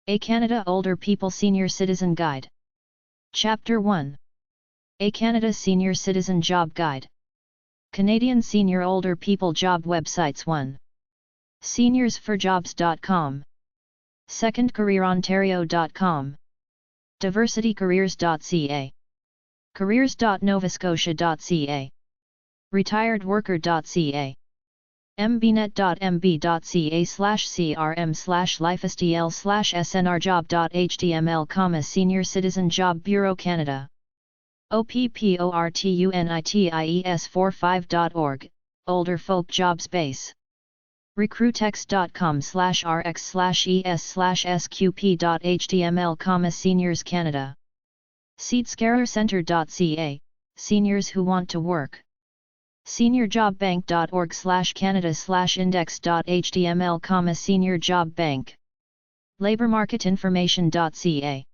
A Canada Older People Senior Citizen Guide. Chapter 1. A Canada Senior Citizen Job Guide. Canadian Senior Older People Job Websites 1. SeniorsForJobs.com. SecondCareerOntario.com. DiversityCareers.ca. Careers.novascotia.ca. RetiredWorker.ca. mbnet.mb.ca/crm/lifestl/snrjob.html, Senior Citizen Job Bureau Canada. opportunities45.org, Older Folk Job Space. recruitex.com/rx/es/sqp.html, Seniors Canada. SeatsCareerCentre.ca, Seniors Who Want to Work. SeniorJobBank.org/Canada/index.html, Senior Job Bank. LabourMarketInformation.ca.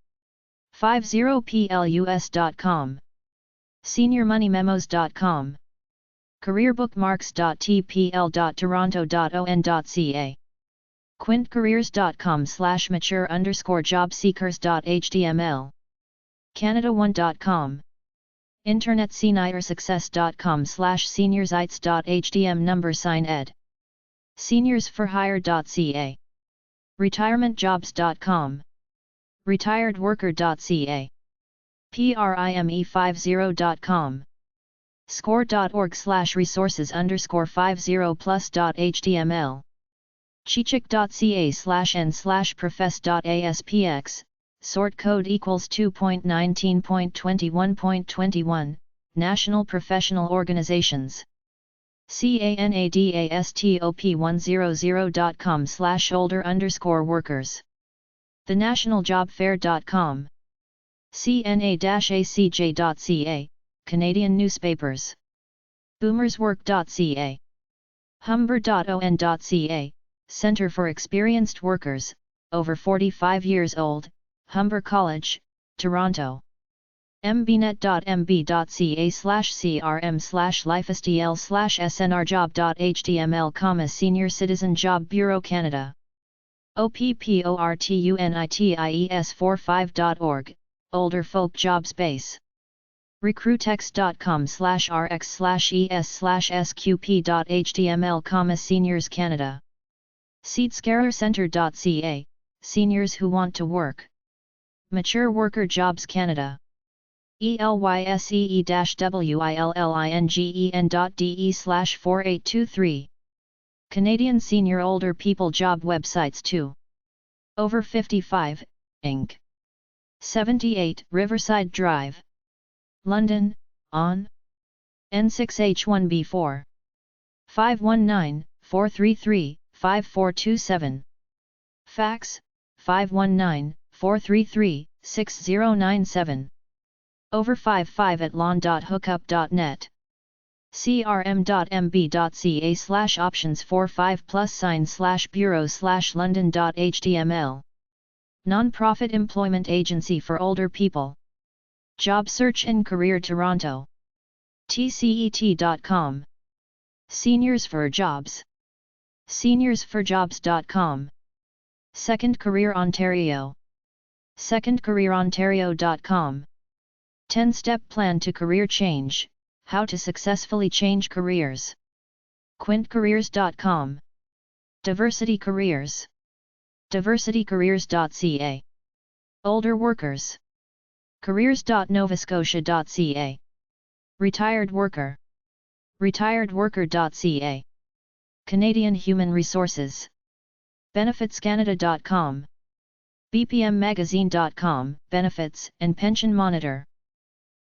50plus.com. SeniorMoneyMemos.com. CareerBookmarks.tpl.toronto.on.ca. QuintCareers.com/mature_jobseekers.html. Canada1.com. InternetSeniorsSuccess.com/seniorsites.htm, number sign ed. SeniorsForHire.ca. RetirementJobs.com. RetiredWorker.ca. PRIME50.com. Score.org/resources_50plus.html. Chichik.ca/n/profess.aspx, sort code equals 2.19.21.21, National Professional Organizations. CANADASTOP100.com/older_workers. TheNationalJobFair.com. CNA-ACJ.ca, Canadian newspapers. Boomerswork.ca. Humber.on.ca, Centre for Experienced Workers, over 45 years old, Humber College, Toronto. mbnet.mb.ca/crm/lifestl/snrjob.html, Senior Citizen Job Bureau Canada. opportunities45.org, Older Folk Job Space. recruitex.com/rx/es/sqp.html, Seniors Canada. SeatsCareerCentre.ca, Seniors Who Want to Work. Mature Worker Jobs Canada. ELYSEE-WILLINGEN.DE/4823. Canadian Senior Older People Job Websites 2. Over 55, Inc. 78 Riverside Drive, London, on N6H1B4. 519-433-5427. Fax, 519-433-6097. Over 55@lawn.hookup.net. crm.mb.ca/options45+sign/bureau/london.html. Non-profit employment agency for older people. Job Search and Career Toronto. tcet.com. Seniors for Jobs. SeniorsForJobs.com. Second Career Ontario. SecondCareerOntario.com. 10-step plan to career change, how to successfully change careers. QuintCareers.com. Diversity Careers. DiversityCareers.ca. Older Workers. Careers.novascotia.ca. Retired Worker. RetiredWorker.ca. Canadian Human Resources. BenefitsCanada.com. BPMMagazine.com, Benefits and Pension Monitor.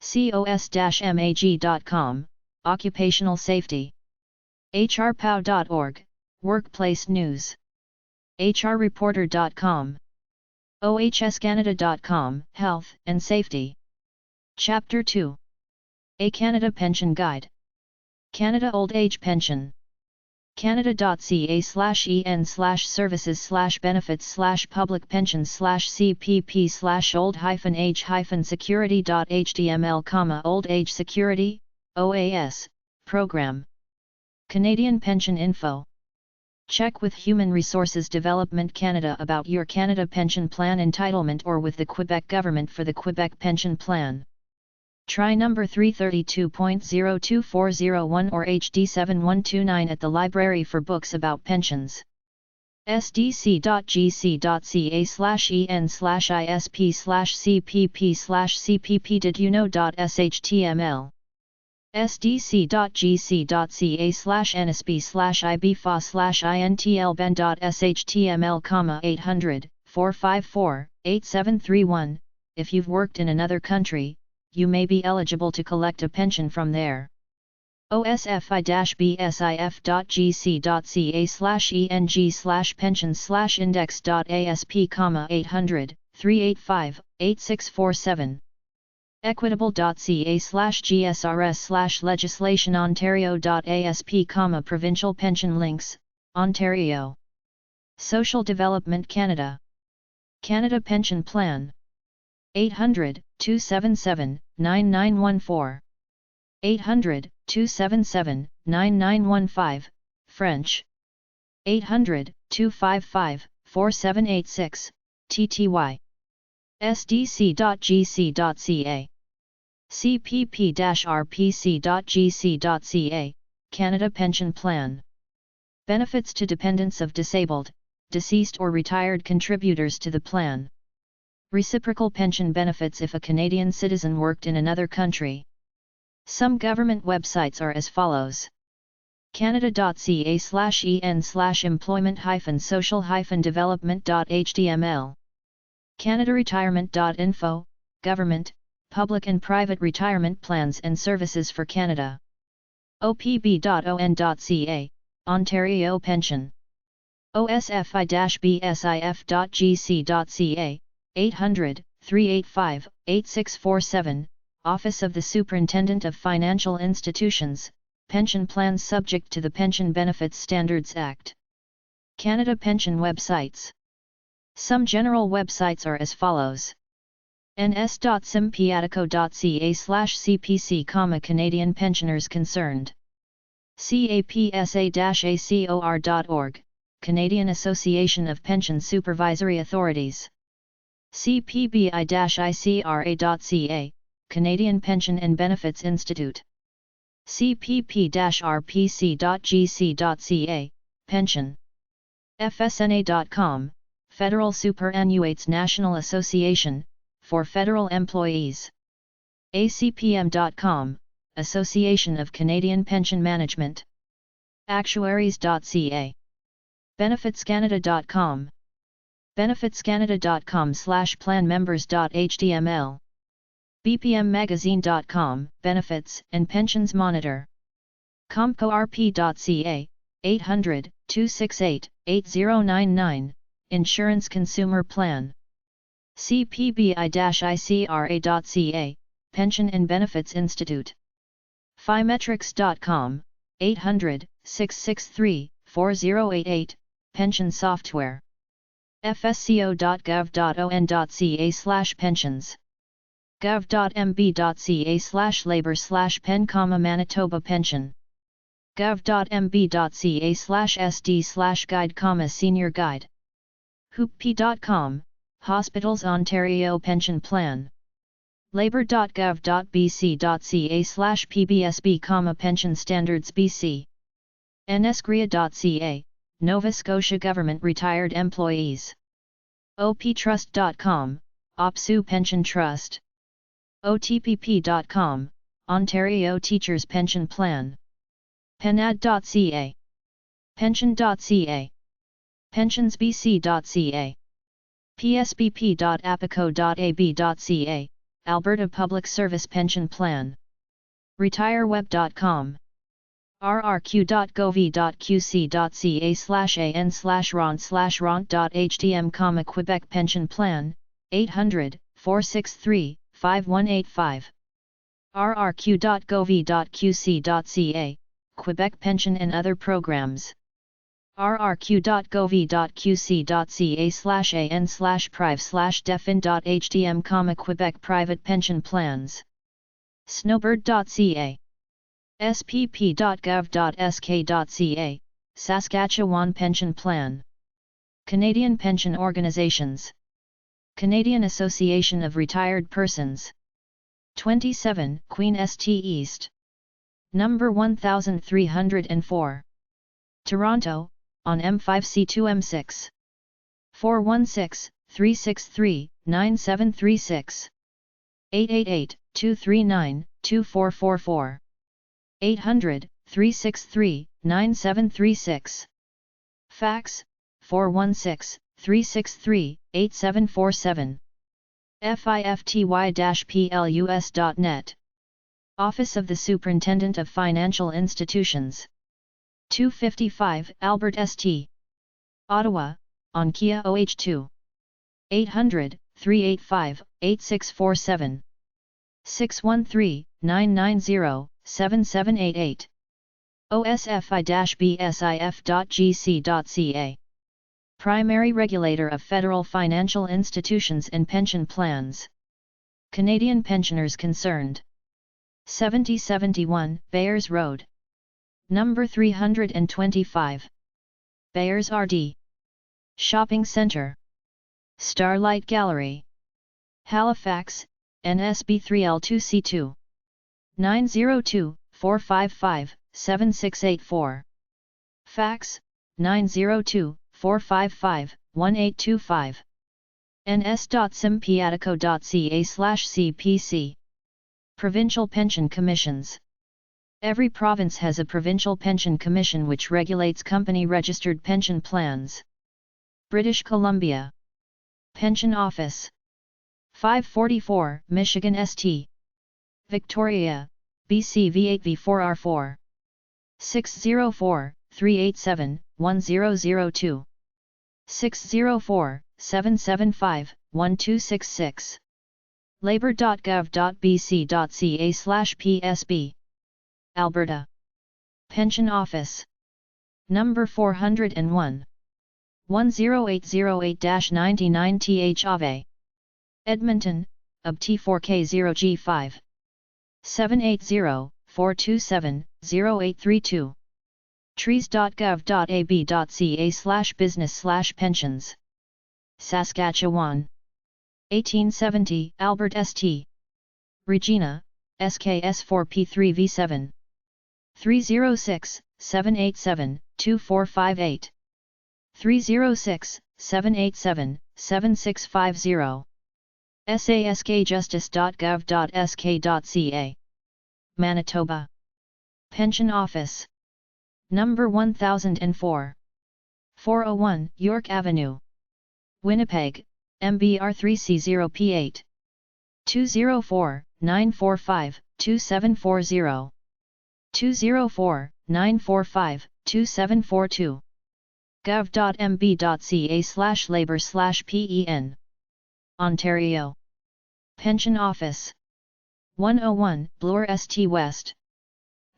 COS-MAG.com, Occupational Safety. HRPOW.org, Workplace News. HRReporter.com. OHSCanada.com, Health and Safety. Chapter 2. A Canada Pension Guide. Canada Old Age Pension. Canada.ca/en/services/benefits/public pensions/cpp/old-age-security.html, Old Age Security, OAS, Program. Canadian Pension Info. Check with Human Resources Development Canada about your Canada Pension Plan entitlement or with the Quebec Government for the Quebec Pension Plan. Try number 332.02401 or HD 7129 at the library for books about pensions. sdc.gc.ca/en/isp/cpp/cpp Did you know.html sdc.gc.ca/nsp/ibfa/intlben.html, 800 454 8731. If you've worked in another country, you may be eligible to collect a pension from there. osfi-bsif.gc.ca/eng/pensions/index.asp, 800 385 8647. equitable.ca/gsrs/legislation ontario.asp, provincial pension links, Ontario. Social Development Canada. Canada Pension Plan. 800 277 9914. 800 277 9915, French. 800 255 4786, TTY. sdc.gc.ca. cpp-rpc.gc.ca, Canada Pension Plan. Benefits to dependents of disabled, deceased or retired contributors to the plan. Reciprocal pension benefits if a Canadian citizen worked in another country. Some government websites are as follows: canada.ca/en/employment-social-development.html, canadaretirement.info, Government, Public and Private Retirement Plans and Services for Canada, opb.on.ca, Ontario Pension, osfi-bsif.gc.ca, 800 385 8647, Office of the Superintendent of Financial Institutions, pension plans subject to the Pension Benefits Standards Act. Canada Pension websites. Some general websites are as follows: ns.simpiatico.ca/cpc, Canadian Pensioners Concerned, capsa-acor.org, Canadian Association of Pension Supervisory Authorities, cpbi-icra.ca, Canadian Pension and Benefits Institute, cpp-rpc.gc.ca, Pension, fsna.com, Federal Superannuates National Association, for federal employees, acpm.com, Association of Canadian Pension Management, actuaries.ca, benefitscanada.com, benefitscanada.com/planmembers.html, bpmmagazine.com, Benefits and Pensions Monitor, comcorp.ca, 800 268 8099, Insurance Consumer Plan, cpbi-icra.ca, Pension and Benefits Institute, phimetrics.com, 800 663 4088, Pension Software, fsco.gov.on.ca/pensions, gov.mb.ca/labor/pen, Manitoba Pension, gov.mb.ca/sd/guide, senior guide, hoopp.com, Hospitals Ontario Pension Plan, labor.gov.bc.ca/pbsb, Pension Standards BC, nsgria.ca, Nova Scotia Government Retired Employees, optrust.com, OPSU Pension Trust, otpp.com, Ontario Teachers Pension Plan, penad.ca, pension.ca, pensionsbc.ca, psbp.apico.ab.ca, Alberta Public Service Pension Plan, retireweb.com, rrq.gov.qc.ca/an/ront/ront.htm, Quebec Pension Plan, 800 463 5185, rrq.gov.qc.ca, Quebec Pension and Other Programs, rrq.gov.qc.ca/an/priv/defin.htm, Quebec Private Pension Plans, snowbird.ca, spp.gov.sk.ca, Saskatchewan Pension Plan. Canadian Pension Organizations. Canadian Association of Retired Persons. 27 Queen St. East. Number 1304. Toronto, on M5C2M6. 416-363-9736. 888-239-2444. 800-363-9736. Fax, 416-363-8747. FIFTY-PLUS.net. Office of the Superintendent of Financial Institutions. 255 Albert St. Ottawa, on Kia OH2. 800-385-8647. 613-990-7788. osfi-bsif.gc.ca. Primary Regulator of Federal Financial Institutions and Pension Plans. Canadian Pensioners Concerned. 7071 Bayers Road. Number 325. Bayers RD. Shopping Centre. Starlight Gallery. Halifax, NSB 3L2C2. 902-455-7684. Fax, 902-455-1825. ns.simpiatico.ca/cpc. Provincial Pension Commissions. Every province has a provincial pension commission which regulates company-registered pension plans. British Columbia. Pension Office. 544 Michigan St. Victoria, BC V8V4R4. 604-387-1002. 604-775-1266. labor.gov.bc.ca/psb. Alberta. Pension Office. Number 401. 10808-99 Th. Edmonton, UB T4K0G5. 780-427-0832. trees.gov.ab.ca/business/pensions. Saskatchewan. 1870 Albert St. Regina, SKS4P3V7. 306-787-2458. 306-787-7650. saskjustice.gov.sk.ca. Manitoba. Pension Office. Number 1004. 401 York Avenue. Winnipeg, MBR3C0P8. 204-945-2740. 204-945-2742. gov.mb.ca/labor/pen. Ontario. Pension Office. 101 Bloor St West.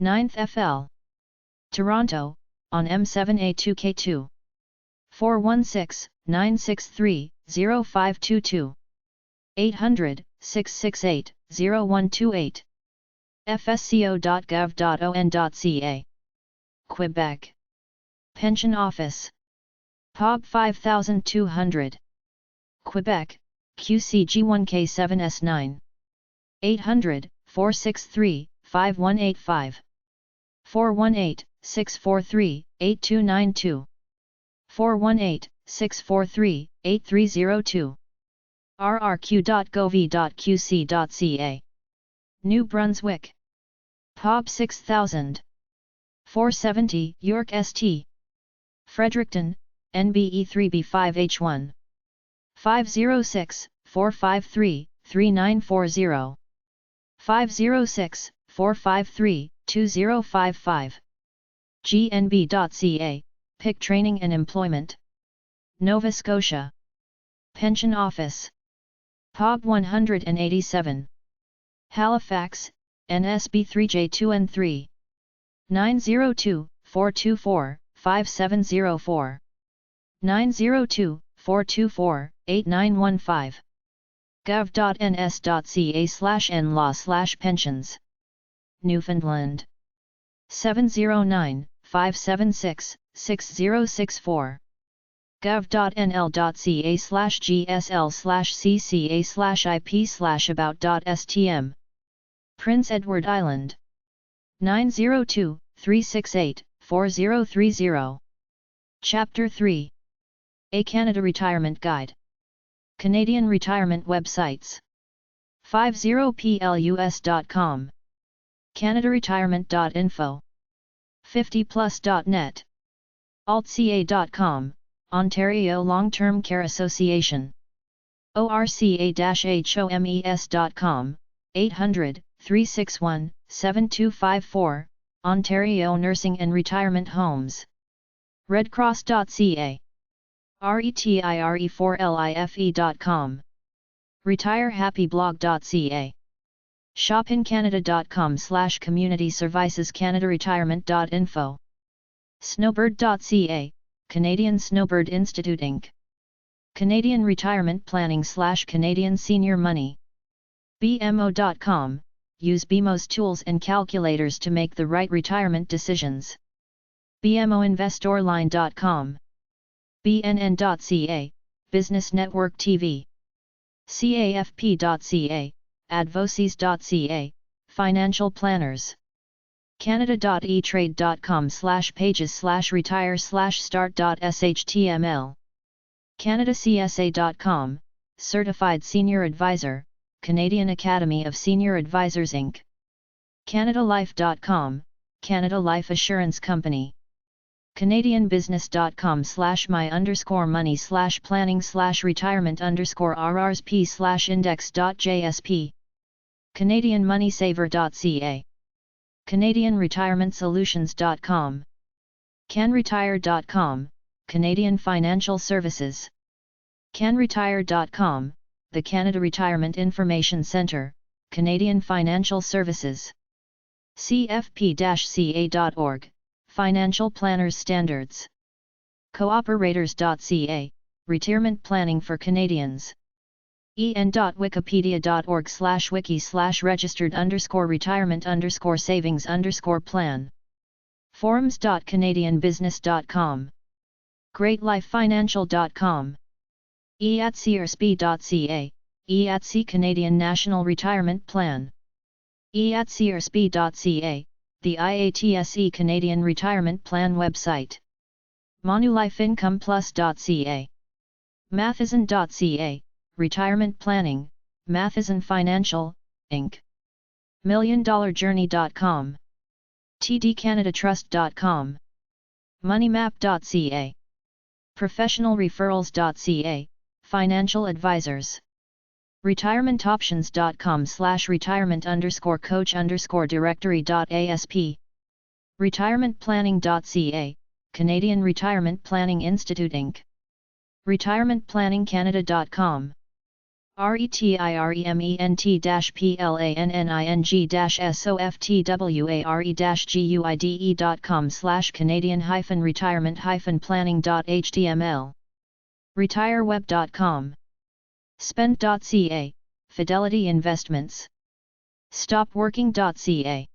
9th FL. Toronto, on M7A2K2. 416-963-0522. 800-668-0128. fsco.gov.on.ca. Quebec. Pension Office. POB 5200. Quebec, QCG1K7S9. 800-463-5185. 418-643-8292. 418-643-8302. rrq.gov.qc.ca. New Brunswick. POB 6000. 470 York St. Fredericton, NBE3B5H1. 506-453-3940. 506-453-2055. gnb.ca, PIC Training and Employment. Nova Scotia. Pension Office. POB 187. Halifax, NSB 3J2N3. 902-424-5704. 902-424-8915. gov.ns.ca/nlaw/pensions. Newfoundland. 709-576-6064. gov.nl.ca/gsl/cca/ip/about.stm. Prince Edward Island. 902-368-4030. Chapter 3. A Canada Retirement Guide. Canadian Retirement Websites. 50plus.com. CanadaRetirement.info. 50plus.net. altca.com, Ontario Long-Term Care Association. orca-homes.com, 800-361-7254, Ontario Nursing and Retirement Homes. redcross.ca. retire4life.com. retirehappyblog.ca. shopincanada.com/community services. canadaretirement.info. snowbird.ca, Canadian Snowbird Institute Inc. Canadian Retirement Planning / Canadian Senior Money. bmo.com, use BMO's tools and calculators to make the right retirement decisions. bmoinvestorline.com. bnn.ca, Business Network TV. cafp.ca, advocies.ca, Financial Planners. canada.etrade.com/pages/retire/start.html. canadacsa.com, Certified Senior Advisor, Canadian Academy of Senior Advisors Inc. canadalife.com, Canada Life Assurance Company. canadianbusiness.com/my_money/planning/retirement_rrsp/index.jsp. canadianmoneysaver.ca. canadianretirementsolutions.com. canretire.com, Canadian Financial Services. canretire.com, the Canada Retirement Information Centre, Canadian Financial Services. cfp-ca.org, Financial Planners Standards. cooperators.ca, Retirement Planning for Canadians. en.wikipedia.org/wiki/registered_retirement_savings_plan. forums.canadianbusiness.com. greatlifefinancial.com. eatcrsp.ca, EATC Canadian National Retirement Plan. eatcrsp.ca, the IATSE Canadian Retirement Plan website. monulifeincomeplus.ca. matheson.ca, Retirement Planning, Matheson Financial, Inc. milliondollarjourney.com. tdcanadatrust.com. moneymap.ca. professionalreferrals.ca, Financial Advisors. retirementoptions.com/retirement_coach_directory.asp. retirementplanning.ca, Canadian Retirement Planning Institute Inc. retirementplanningcanada.com. retirement-planning-software-guide.com/Canadian-retirement-planning.html. retireweb.com. spend.ca, Fidelity Investments. stopworking.ca.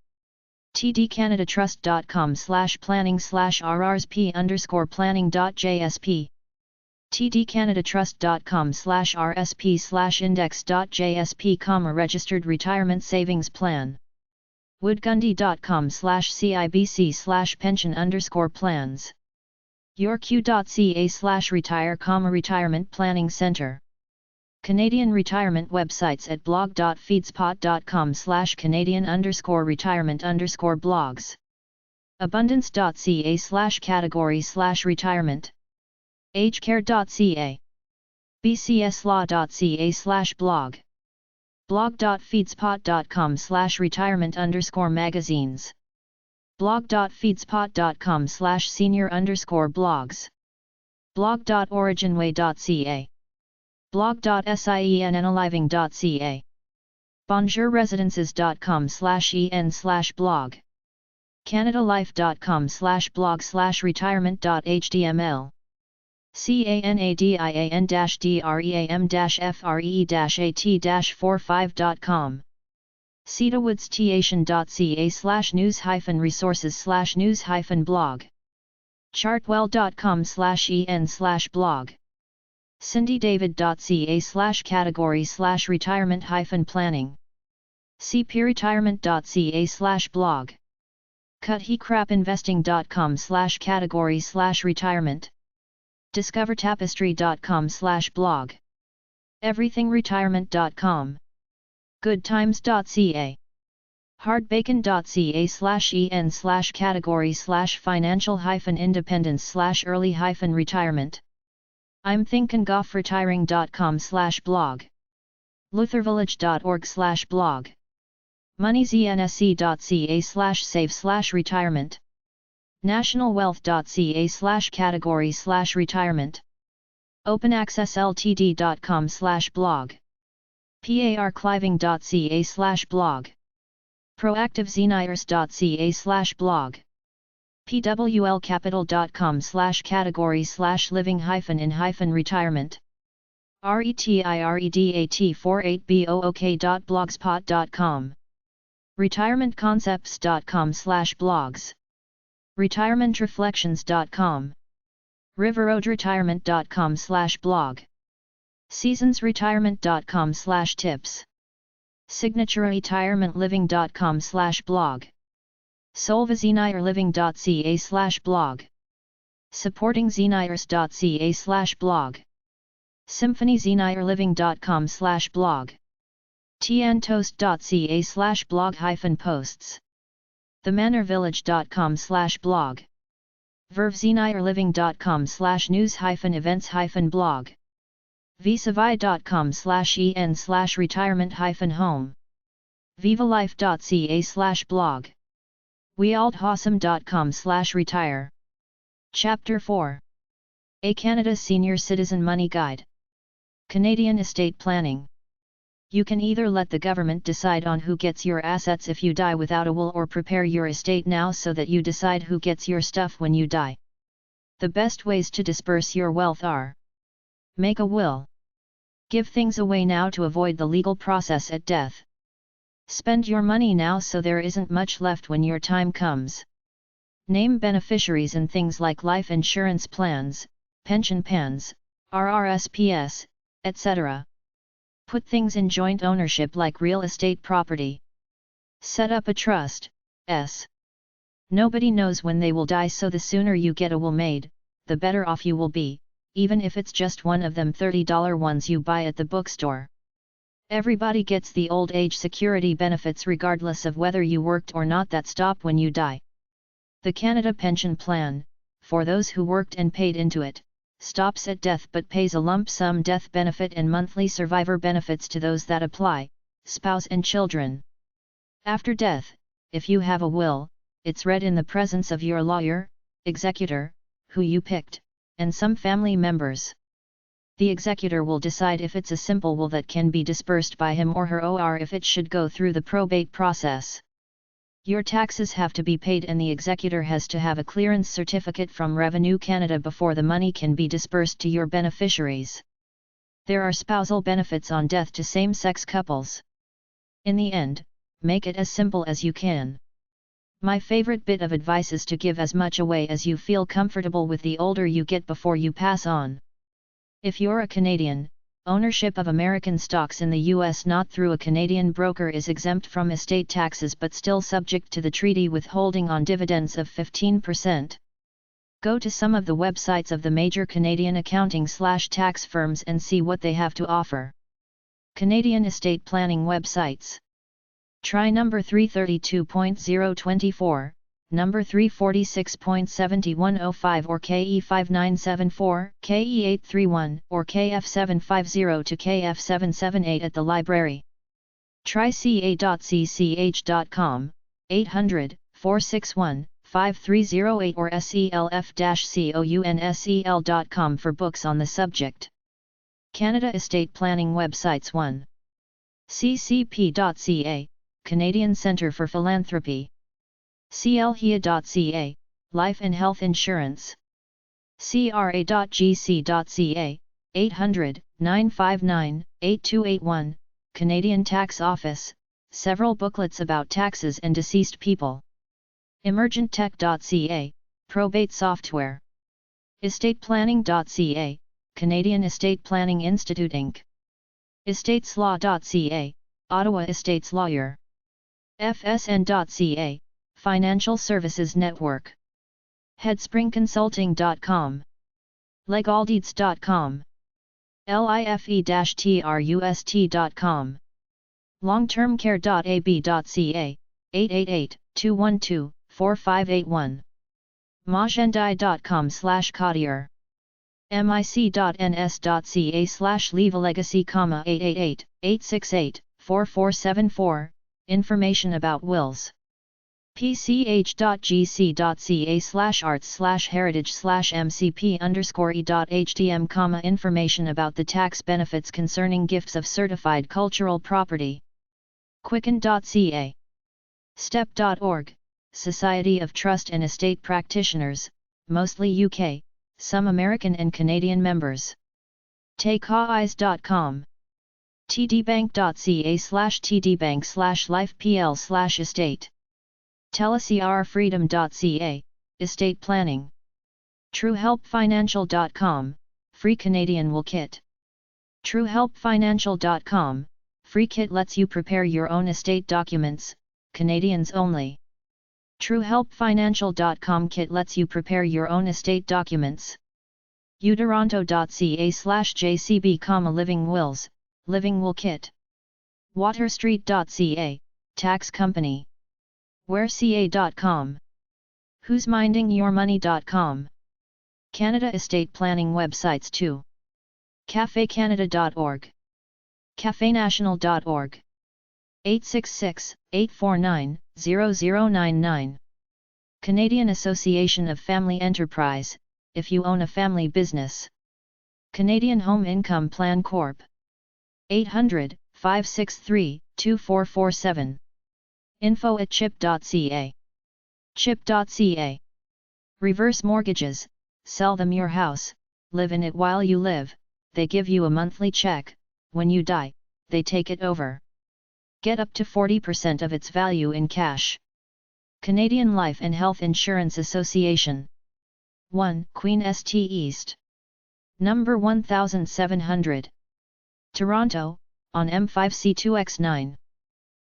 tdcanadatrust.com/planning/rrsp_planning.jsp. tdcanadatrust.com/rsp/index.jsp, registered retirement savings plan. woodgundy.com/cibc/pension_plans. yourq.ca/retire, retirement planning center. Canadian retirement websites at blog.feedspot.com/Canadian_retirement_blogs. abundance.ca/category/retirement. agecare.ca. bcslaw.ca/blog. blog.feedspot.com/retirement_magazines. blog.feedspot.com/senior_blogs. blog.originway.ca. blog.siennliving.ca. bonjourresidences.com/en/blog. canadalife.com/blog/retirement.html. canadian-dream-free-at-45.com. cedarwoodstation.ca/news-resources/news-blog. chartwell.com/en/blog. cindydavid.ca/category/retirement-planning. cpretirement.ca/blog. cuthycrapinvesting.com/category/retirement. discovertapestry.com/blog. everythingretirement.com. goodtimes.ca. hardbacon.ca/en/category/financial-independence/early-retirement. I'm thinking retiring.com/blog. luthervillage.org/blog. moneyznse.ca/save/retirement. nationalwealth.ca/category/retirement. openaccessltd.com/blog. parcliving.ca/blog. proactivezeniers.ca/blog. pwlcapital.com/category/living-in-retirement. retiredat48book.blogspot.com. retirementconcepts.com/blogs. retirementreflections.com. riverroadretirement.com/blog. seasonsretirement.com/tips. signatureretirementliving.com/blog. solvazenierliving.ca/blog. supportingzeniers.ca/blog. symphonyzenierliving.com/blog. tntoast.ca/blog-posts. themanorvillage.com/blog. vervezenierliving.com/news-events-blog. visavai.com/en/retirement-home. vivalife.ca/blog. wealdhawsome.com/retire. Chapter 4. A Canada Senior Citizen Money Guide. Canadian Estate Planning. You can either let the government decide on who gets your assets if you die without a will, or prepare your estate now so that you decide who gets your stuff when you die. The best ways to disperse your wealth are: make a will. Give things away now to avoid the legal process at death. Spend your money now so there isn't much left when your time comes. Name beneficiaries in things like life insurance plans, pension plans, RRSPs, etc. Put things in joint ownership like real estate property. Set up a trust. Nobody knows when they will die, so the sooner you get a will made, the better off you will be, even if it's just one of them $30 ones you buy at the bookstore. Everybody gets the old age security benefits regardless of whether you worked or not that stop when you die. The Canada Pension Plan, for those who worked and paid into it, stops at death but pays a lump sum death benefit and monthly survivor benefits to those that apply, spouse and children. After death, if you have a will, it's read in the presence of your lawyer, executor, who you picked, and some family members. The executor will decide if it's a simple will that can be dispersed by him or her, or if it should go through the probate process. Your taxes have to be paid and the executor has to have a clearance certificate from Revenue Canada before the money can be dispersed to your beneficiaries. There are spousal benefits on death to same-sex couples. In the end, make it as simple as you can. My favorite bit of advice is to give as much away as you feel comfortable with the older you get before you pass on. If you're a Canadian, ownership of American stocks in the U.S. not through a Canadian broker is exempt from estate taxes but still subject to the treaty withholding on dividends of 15%. Go to some of the websites of the major Canadian accounting/tax firms and see what they have to offer. Canadian estate planning websites. Try number 332.024, number 346.7105 or KE5974, KE831 or KF750 to KF778 at the library. Try ca.cch.com, 800-461-5308 or self-counsel.com for books on the subject. Canada Estate Planning websites. 1. ccp.ca, Canadian Centre for Philanthropy. clhia.ca, Life and Health Insurance. cra.gc.ca, 800-959-8281, Canadian Tax Office, several booklets about taxes and deceased people. Emergenttech.ca, probate software. Estateplanning.ca, Canadian Estate Planning Institute Inc. Estateslaw.ca, Ottawa Estates Lawyer. FSN.ca, Financial Services Network. Headspringconsulting.com. Legaldeeds.com. life-trust.com. longtermcare.ab.ca, 888-212-4581. Magendai.com/Cotier. mic.ns.ca/leave-a-legacy, 888-868-4474, information about wills. pch.gc.ca/arts/heritage/mcp_e.htm, information about the tax benefits concerning gifts of certified cultural property. Quicken.ca. Step.org, Society of Trust and Estate Practitioners, mostly UK, some American and Canadian members. Takeeyes.com. tdbank.ca/tdbank/lifepl/estate. telecrfreedom.ca, estate planning. truehelpfinancial.com, free Canadian will kit. truehelpfinancial.com, free kit lets you prepare your own estate documents, Canadians only. truehelpfinancial.com kit lets you prepare your own estate documents. utoronto.ca/jcb, living wills, living will kit. waterstreet.ca, tax company. whereca.com. who'smindingyourmoney.com. Canada estate planning websites too. cafecanada.org. cafenational.org. 866-849-0099. Canadian Association of Family Enterprise, if you own a family business. Canadian Home Income Plan Corp. 800-563-2447. info@chip.ca. chip.ca. Reverse mortgages, sell them your house, live in it while you live, they give you a monthly check, when you die, they take it over. Get up to 40% of its value in cash. Canadian Life and Health Insurance Association. 1 Queen St East. Number 1700. Toronto, on M5C2X9.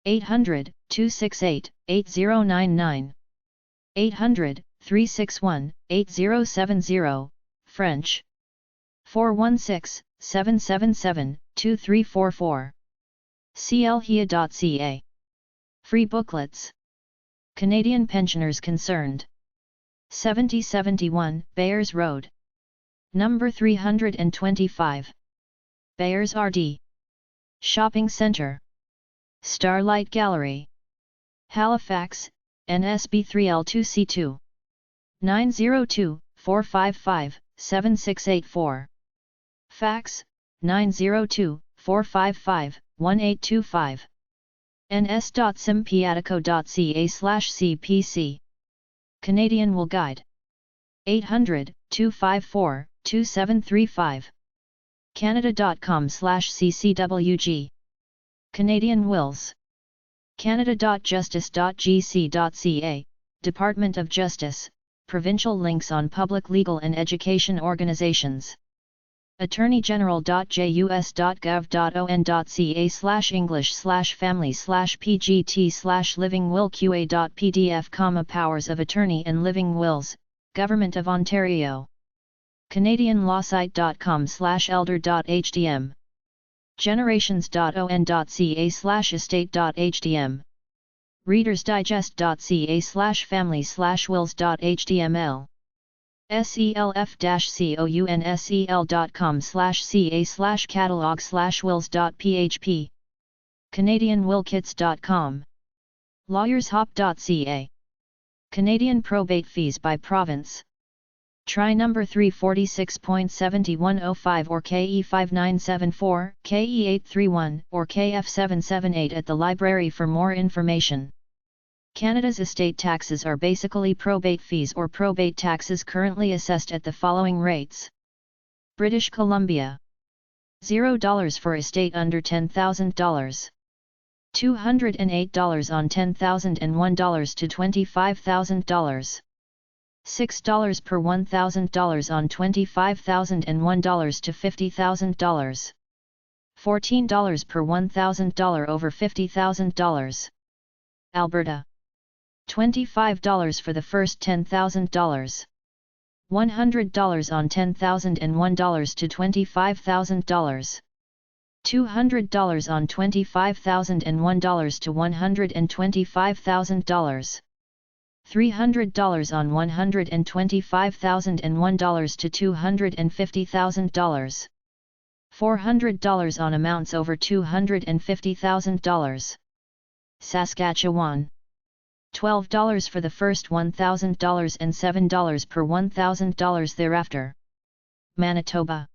800-268-8099. 800-361-8070, French. 416-777-2344. clhia.ca. Free booklets. Canadian Pensioners Concerned. 7071 Bayers Road. Number 325. Bayers RD. Shopping Centre. Starlight Gallery. Halifax, NSB3L2C2. 902-455-7684. Fax, 902-455-1825. ns.simpiatico.ca/cpc. Canadian Will Guide. 800-254-2735. canada.com/ccwg. Canadian Wills. canada.justice.gc.ca, Department of Justice, provincial links on public legal and education organizations. attorneygeneral.jus.gov.on.ca/english/family/pgt/living will qa.pdf, powers of attorney and living wills, Government of Ontario. canadianlawsite.com/elder.htm. generations.on.ca/estate.htm. readersdigest.ca/family/wills.html. self-concul.ca/catalog/wills.php. canadianwillkits.com. lawyershop.ca. Canadian probate fees by province. Try number 346.7105 or KE5974, KE831 or KF778 at the library for more information. Canada's estate taxes are basically probate fees or probate taxes currently assessed at the following rates. British Columbia. $0 for estate under $10,000. $208 on $10,001 to $25,000. $6 per $1,000 on $25,001 to $50,000. $14 per $1,000 over $50,000. Alberta. $25 for the first $10,000. $100 on $10,001 to $25,000. $200 on $25,001 to $125,000. $300 on $125,001 to $250,000. $400 on amounts over $250,000. Saskatchewan. $12 for the first $1,000 and $7 per $1,000 thereafter. Manitoba.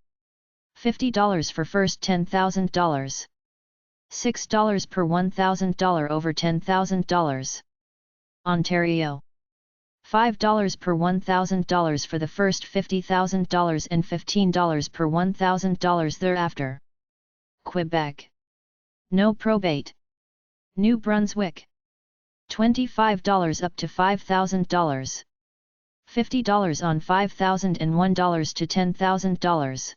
$50 for first $10,000. $6 per $1,000 over $10,000. Ontario. $5 per $1,000 for the first $50,000 and $15 per $1,000 thereafter. Quebec. No probate. New Brunswick. $25 up to $5,000. $50 on $5,001 to $10,000.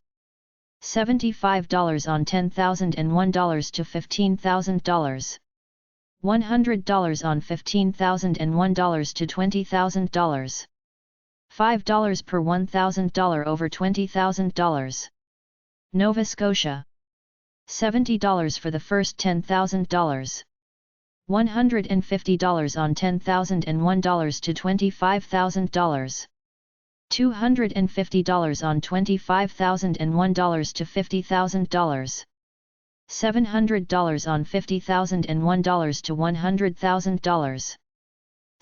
$75 on $10,001 to $15,000. $100 on $15,001 to $20,000. $5 per $1,000 over $20,000. Nova Scotia. $70 for the first $10,000. $150 on $10,001 to $25,000. $250 on $25,001 to $50,000. $700 on $50,001 to $100,000.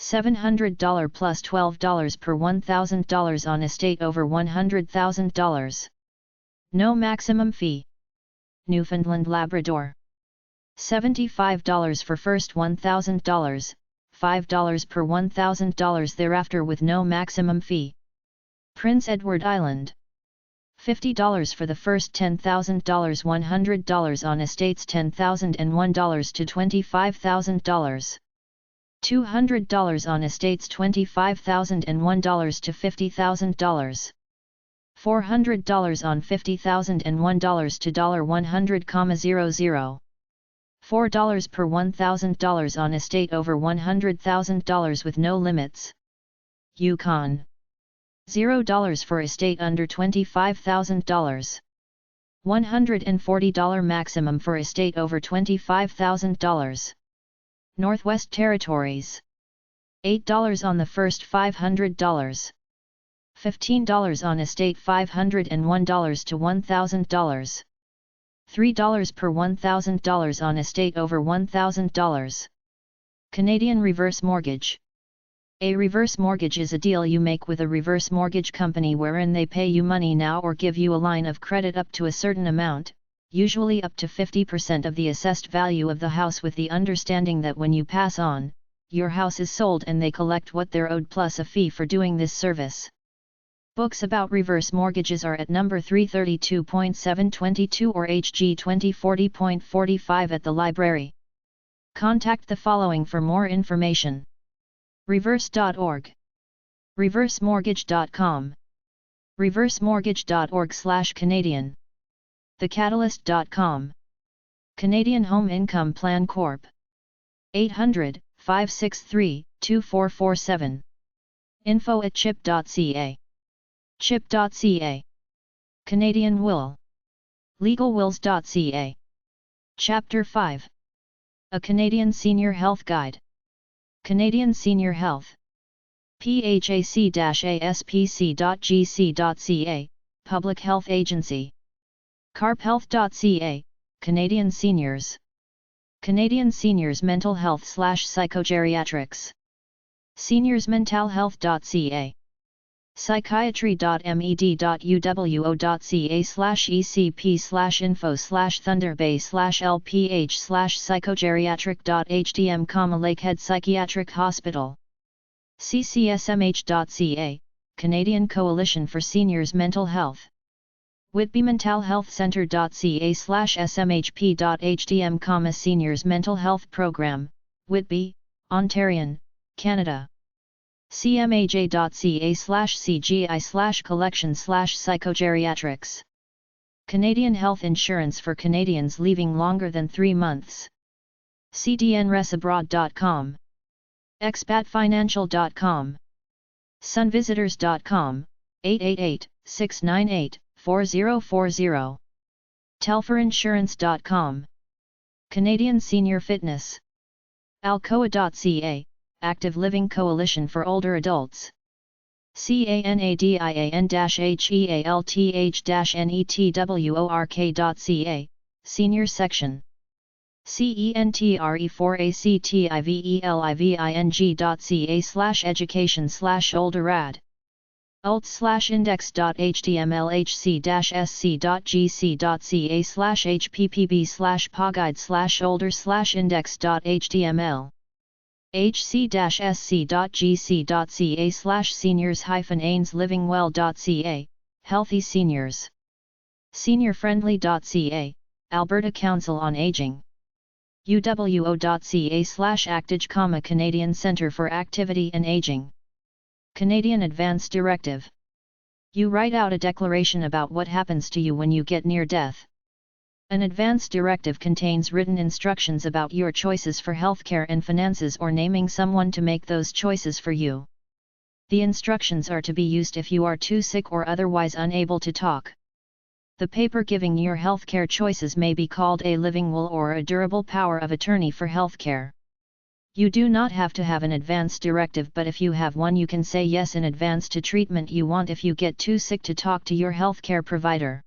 $700 plus $12 per $1,000 on estate over $100,000. No maximum fee. Newfoundland Labrador. $75 for first $1,000, $5 per $1,000 thereafter with no maximum fee. Prince Edward Island. $50 for the first $10,000, $100 on estates $10,001 to $25,000. $200 on estates $25,001 to $50,000. $400 on $50,001 to $100,00. $4 per $1,000 on estate over $100,000 with no limits. Yukon. $0 for estate under $25,000. $140 maximum for estate over $25,000. Northwest Territories. $8 on the first $500. $15 on estate $501 to $1,000. $3 per $1,000 on estate over $1,000. Canadian reverse mortgage. A reverse mortgage is a deal you make with a reverse mortgage company wherein they pay you money now or give you a line of credit up to a certain amount, usually up to 50% of the assessed value of the house, with the understanding that when you pass on, your house is sold and they collect what they're owed plus a fee for doing this service. Books about reverse mortgages are at number 332.722 or HG 2040.45 at the library. Contact the following for more information. Reverse.org. Reversemortgage.com. Reversemortgage.org/Canadian. TheCatalyst.com. Canadian Home Income Plan Corp. 800-563-2447. info@chip.ca. chip.ca. Canadian Will. legalwills.ca. Chapter 5. A Canadian Senior Health Guide. Canadian Senior Health. PHAC-ASPC.gc.ca, Public Health Agency. carphealth.ca, Canadian Seniors. Canadian Seniors Mental Health/Psychogeriatrics. seniorsmentalhealth.ca. psychiatry.med.uwo.ca/ecp/info/thunderbay/lph/psychogeriatric.hdm, Lakehead Psychiatric Hospital. ccsmh.ca, Canadian Coalition for Seniors Mental Health. Whitby Mental Health Centre.ca/smhp.hdm, Seniors Mental Health Program, Whitby, Ontario, Canada. cmaj.ca/cgi/collection/psychogeriatrics. Canadian Health Insurance for Canadians leaving longer than 3 months. cdnresabroad.com. expatfinancial.com. sunvisitors.com, 888-698-4040. telforinsurance.com. Canadian Senior Fitness. alcoa.ca, Active Living Coalition for Older Adults. canadian-health-network.ca, Senior Section. centre4activing.ca/education/olderad. alt/index.htmlhc-sc.ga/hppb/pguide/older/index.html. hc-sc.gc.ca/seniors-livingwell.ca, Healthy Seniors. Seniorfriendly.ca, Alberta Council on Aging. uwo.ca/actage, Canadian Centre for Activity and Aging. Canadian Advance Directive. You write out a declaration about what happens to you when you get near death. An advance directive contains written instructions about your choices for healthcare and finances, or naming someone to make those choices for you. The instructions are to be used if you are too sick or otherwise unable to talk. The paper giving your healthcare choices may be called a living will or a durable power of attorney for healthcare. You do not have to have an advance directive, but if you have one, you can say yes in advance to treatment you want if you get too sick to talk to your healthcare provider.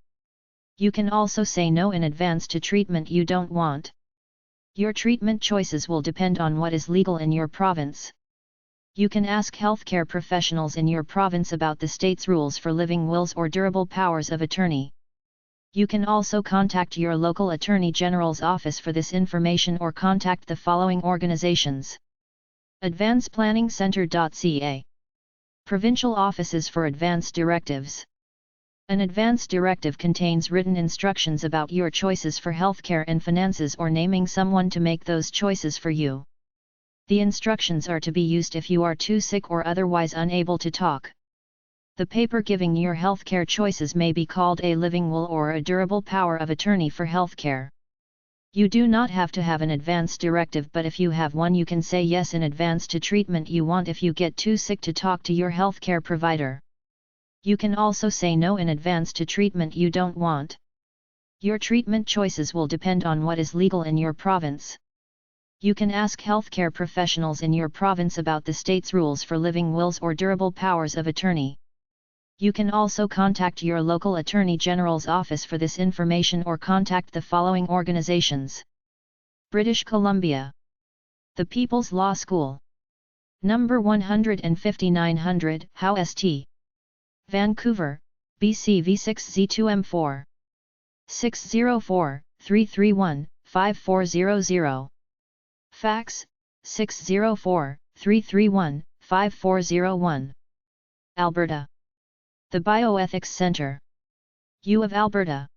You can also say no in advance to treatment you don't want. Your treatment choices will depend on what is legal in your province. You can ask healthcare professionals in your province about the state's rules for living wills or durable powers of attorney. You can also contact your local Attorney General's office for this information, or contact the following organizations: advanceplanningscentre.ca. Provincial Offices for Advance Directives. An advance directive contains written instructions about your choices for healthcare and finances, or naming someone to make those choices for you. The instructions are to be used if you are too sick or otherwise unable to talk. The paper giving your healthcare choices may be called a living will or a durable power of attorney for healthcare. You do not have to have an advance directive, but if you have one, you can say yes in advance to treatment you want if you get too sick to talk to your healthcare provider. You can also say no in advance to treatment you don't want. Your treatment choices will depend on what is legal in your province. You can ask healthcare professionals in your province about the state's rules for living wills or durable powers of attorney. You can also contact your local Attorney General's office for this information, or contact the following organizations: British Columbia. The People's Law School. Number 15900 Howe St. Vancouver, BC V6Z2M4. 604-331-5400. Fax, 604-331-5401. Alberta. The Bioethics Centre. U of Alberta.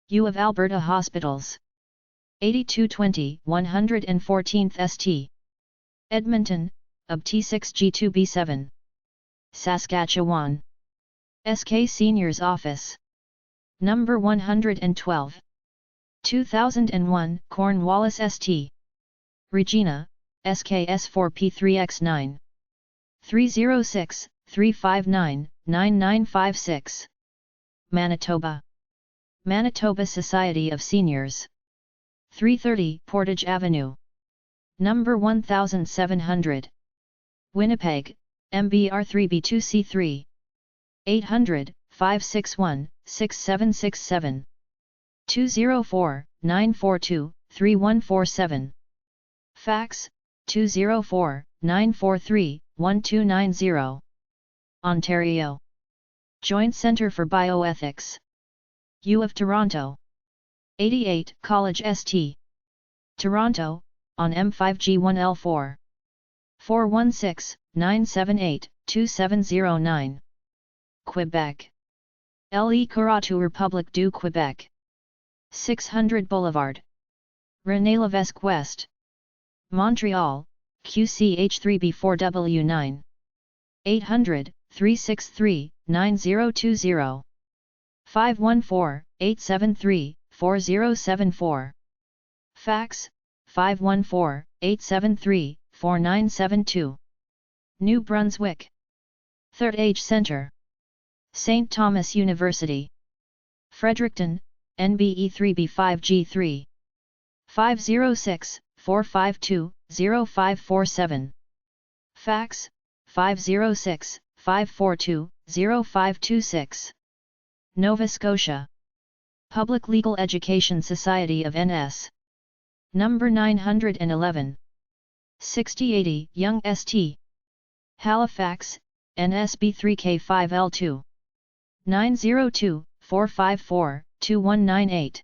U of Alberta Hospitals. 8220 114th St. Edmonton, UB T6G2B7. Saskatchewan. SK Seniors Office. Number 112. 2001 Cornwallis St. Regina, SKS4P3X9. 306-359-9956. Manitoba. Manitoba Society of Seniors. 330 Portage Avenue. Number 1700. Winnipeg, MBR3B2C3. 800-561-6767. 204-942-3147. Fax, 204-943-1290. Ontario. Joint Centre for Bioethics. U of Toronto. 88 College St. Toronto, on M5G1L4. 416-978-2709. Quebec. Le Carreau Republique du Québec. 600 Boulevard. René Levesque West. Montreal, QCH3B4W9. 800-363-9020. 514-873-4074. Fax, 514-873-4972. New Brunswick. Third Age Center. St. Thomas University. Fredericton, NBE3B5G3. 506-452-0547. Fax, 506-542-0526. Nova Scotia. Public Legal Education Society of NS. Number 911. 6080 Young St. Halifax, NSB3K5L2. 902-454-2198.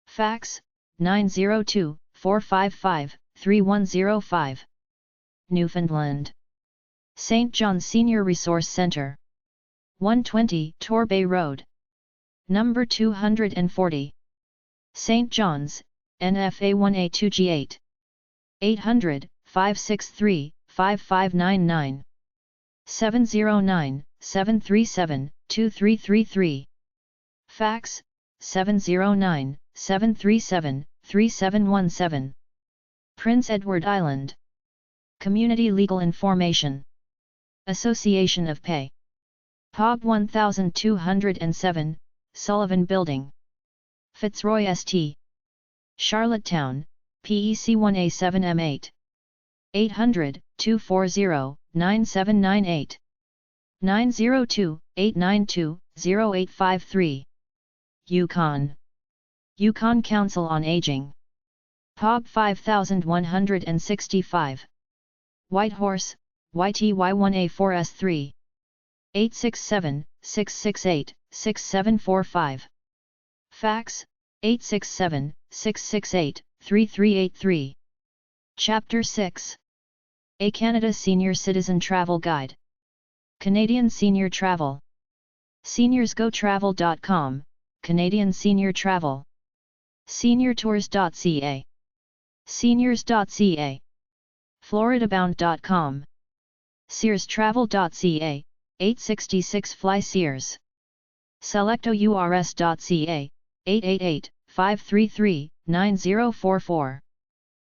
Fax, 902-455-3105. Newfoundland. St. John's Senior Resource Centre. 120 Torbay Road. Number 240. St. John's, NFA1A2G8. 800-563-5599. 709-737-2333. Fax, 709-737-3717. Prince Edward Island. Community Legal Information Association of Pay. POB 1207, Sullivan Building. Fitzroy St. Charlottetown, PEC 1A7M8. 800-240-9798. 902-892-0853. Yukon. Yukon Council on Aging. POB 5165. Whitehorse, YTY1A4S3. 867-668-6745. Fax, 867-668-3383. Chapter 6. A Canada Senior Citizen Travel Guide. Canadian Senior Travel. SeniorsGoTravel.com, Canadian Senior Travel. SeniorTours.ca. Seniors.ca. FloridaBound.com. SearsTravel.ca, 866 Fly Sears. SelectoURS.ca, 888-533-9044.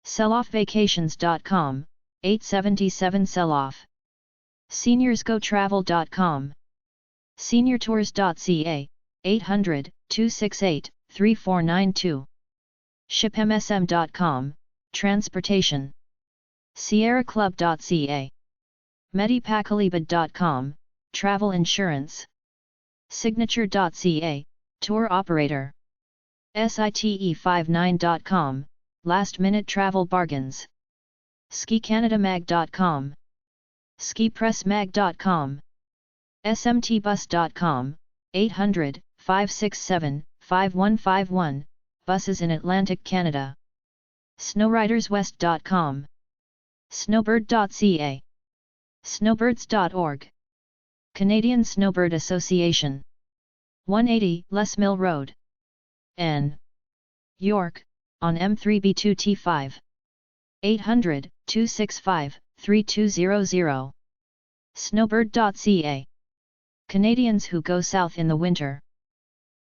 SelloffVacations.com, 877 Selloff. SeniorsGoTravel.com. SeniorTours.ca, 800-268-3492. ShipMSM.com, Transportation. SierraClub.ca. Medipacalibid.com, Travel Insurance. Signature.ca, Tour Operator. SITE59.com, Last Minute Travel Bargains. SkiCanadaMag.com. SkiPressMag.com. SMTBus.com, 800-567-5151, Buses in Atlantic Canada. SnowRidersWest.com. Snowbird.ca. Snowbirds.org. Canadian Snowbird Association. 180 Les Mill Road. N. York, on M3B2T5. 800-265-3200. Snowbird.ca. Canadians who go south in the winter.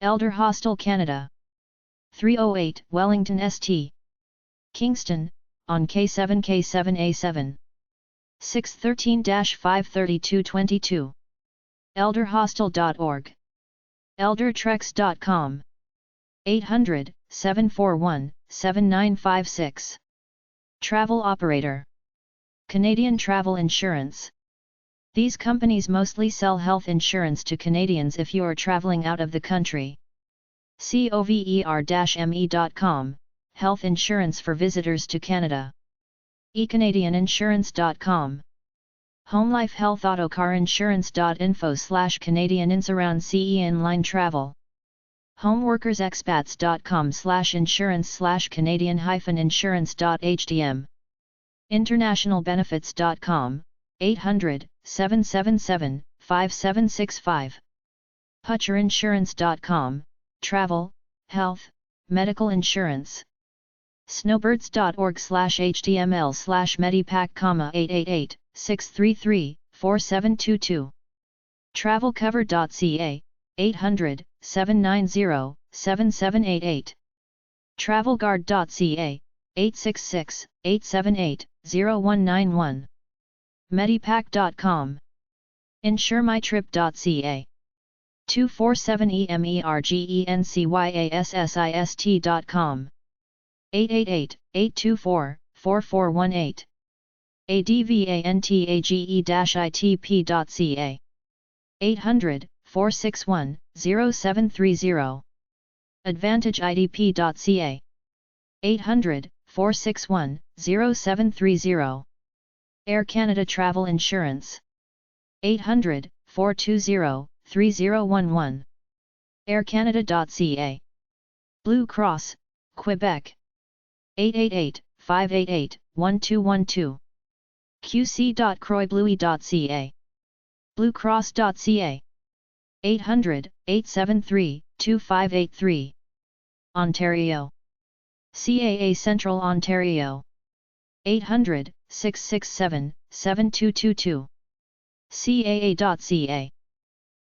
Elder Hostel Canada. 308 Wellington St. Kingston, on K7K7A7. 613-53222. elderhostel.org. eldertrex.com. 800-741-7956. Travel Operator. Canadian Travel Insurance. These companies mostly sell health insurance to Canadians if you are traveling out of the country. cover-me.com, health insurance for visitors to Canada. eCanadianinsurance.com. Home Life Health Auto Car Insurance.info/Canadian around CE Inline Travel. Homeworkers-expats.com/insurance/Canadian-insurance.htm. Internationalbenefits.com, 800-777-5765. Putcherinsurance.com, travel, health, medical insurance. Snowbirds.org/html/medipack, 888-633-4722. Travelcover.ca, 800-790-7788. Travelguard.ca, 866-878-0191. Medipack.com. InsureMyTrip.ca, 247-EMERGENCYASSIST.com. 888-824-4418. ADVANTAGE-ITP.ca, 800-461-0730. AdvantageIDP.ca, 800-461-0730. Air Canada Travel Insurance, 800-420-3011. AirCanada.ca. Blue Cross, Quebec, 888-588-1212. qc.croixbluey.ca. bluecross.ca, 800-873-2583. Ontario. CAA Central Ontario, 800-667-7222. CAA.ca.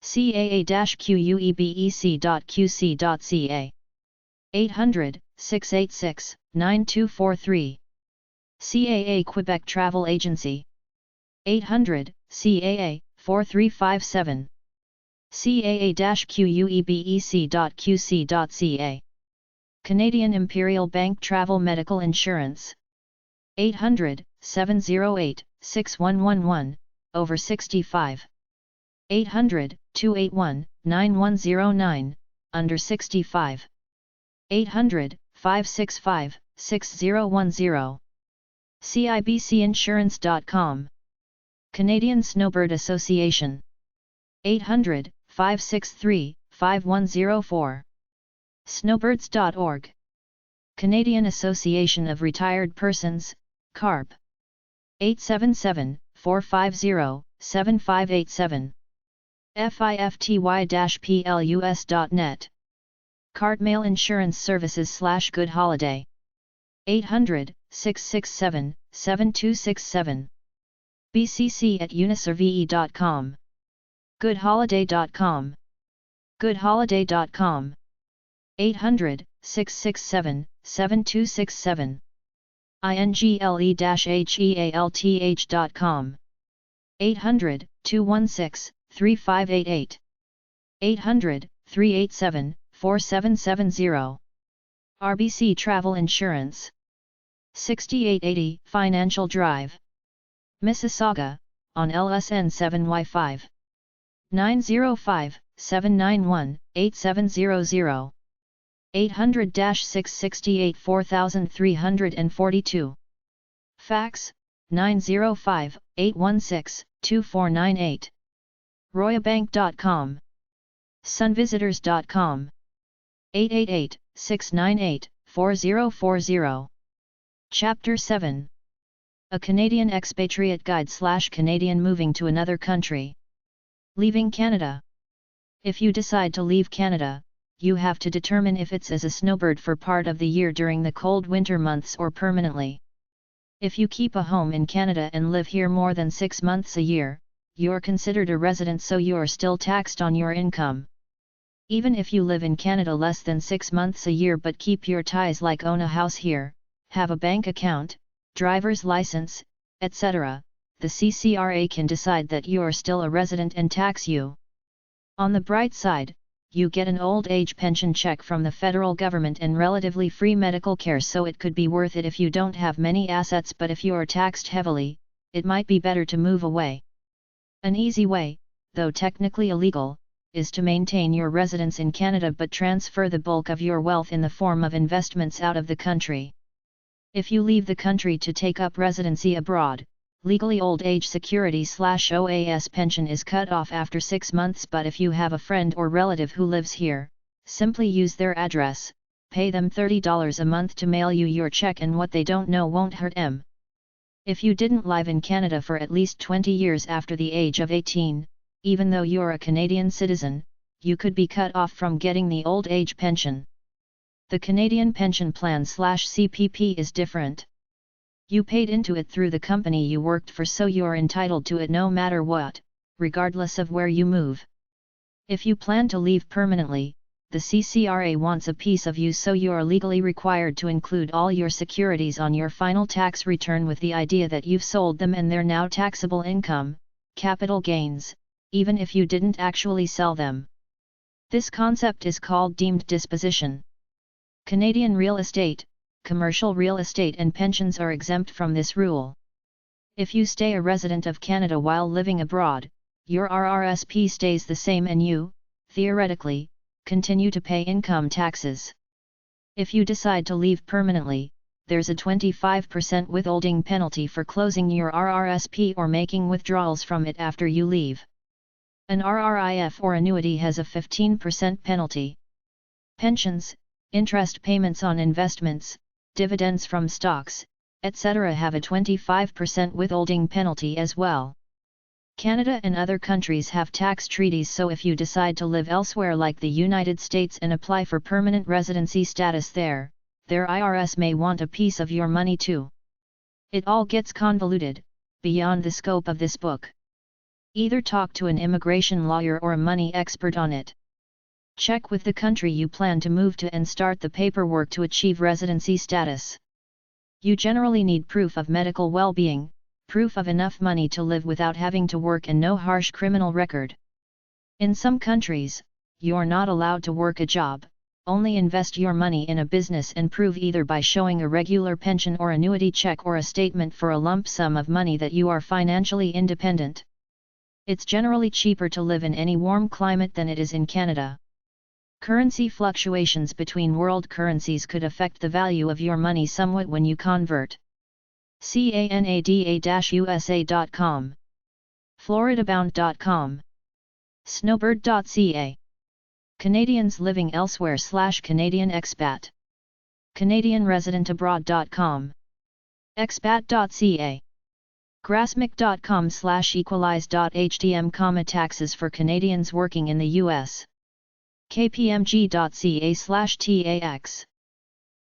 CAA-QUEBEC.QC.ca, 800-686-9243. CAA Quebec Travel Agency, 800-CAA-4357. CAA-QUEBEC.QC.ca. Canadian Imperial Bank Travel Medical Insurance, 800-708-6111, over 65. 800-281-9109, under 65. 800-565-6010. CIBCinsurance.com. Canadian Snowbird Association, 800-563-5104. Snowbirds.org. Canadian Association of Retired Persons, CARP, 877-450-7587. FIFTY-PLUS.net. Cartmail Insurance Services / Good Holiday, 800-667-7267. bcc@uniserve.com. goodholiday.com. goodholiday.com. 800-667-7267. ingle-health.com. 800-216-3588. 800-387-4770. RBC Travel Insurance, 6880 Financial Drive, Mississauga, on LSN 7Y5. 905-791-8700. 800-668-4342. Fax, 905-816-2498. royabank.com. sunvisitors.com. 888-698-4040. Chapter 7. A Canadian Expatriate Guide / Canadian moving to another country. Leaving Canada. If you decide to leave Canada, you have to determine if it's as a snowbird for part of the year during the cold winter months or permanently. If you keep a home in Canada and live here more than 6 months a year, you're considered a resident, so you're still taxed on your income. Even if you live in Canada less than 6 months a year but keep your ties, like own a house here, have a bank account, driver's license, etc., the CCRA can decide that you're still a resident and tax you. On the bright side, you get an old age pension check from the federal government and relatively free medical care, so it could be worth it if you don't have many assets. But if you're taxed heavily, it might be better to move away. An easy way, though technically illegal, is to maintain your residence in Canada but transfer the bulk of your wealth in the form of investments out of the country. If you leave the country to take up residency abroad, legally old age security / OAS pension is cut off after 6 months, but if you have a friend or relative who lives here, simply use their address, pay them $30 a month to mail you your check, and what they don't know won't hurt them. If you didn't live in Canada for at least 20 years after the age of 18, even though you're a Canadian citizen, you could be cut off from getting the old age pension. The Canadian pension plan/CPP is different. You paid into it through the company you worked for, so you're entitled to it no matter what, regardless of where you move. If you plan to leave permanently, the CCRA wants a piece of you, so you are legally required to include all your securities on your final tax return, with the idea that you've sold them and they're now taxable income, capital gains, even if you didn't actually sell them. This concept is called deemed disposition. Canadian real estate, commercial real estate and pensions are exempt from this rule. If you stay a resident of Canada while living abroad, your RRSP stays the same and you, theoretically, continue to pay income taxes. If you decide to leave permanently, there's a 25% withholding penalty for closing your RRSP or making withdrawals from it after you leave. An RRIF or annuity has a 15% penalty. Pensions, interest payments on investments, dividends from stocks, etc. have a 25% withholding penalty as well. Canada and other countries have tax treaties, so if you decide to live elsewhere like the United States and apply for permanent residency status there, their IRS may want a piece of your money too. It all gets convoluted, beyond the scope of this book. Either talk to an immigration lawyer or a money expert on it. Check with the country you plan to move to and start the paperwork to achieve residency status. You generally need proof of medical well-being, proof of enough money to live without having to work, and no harsh criminal record. In some countries, you're not allowed to work a job, only invest your money in a business and prove either by showing a regular pension or annuity check or a statement for a lump sum of money that you are financially independent. It's generally cheaper to live in any warm climate than it is in Canada. Currency fluctuations between world currencies could affect the value of your money somewhat when you convert. Canada-USA.com, Floridabound.com, Snowbird.ca. Canadians living elsewhere / Canadian expat. CanadianResidentAbroad.com, expat.ca. Grassmic.com /equalize.htm, taxes for Canadians working in the U.S. kpmg.ca/tax.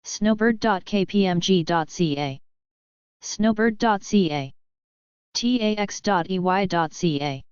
Snowbird.kpmg.ca. Snowbird.ca. tax.ey.ca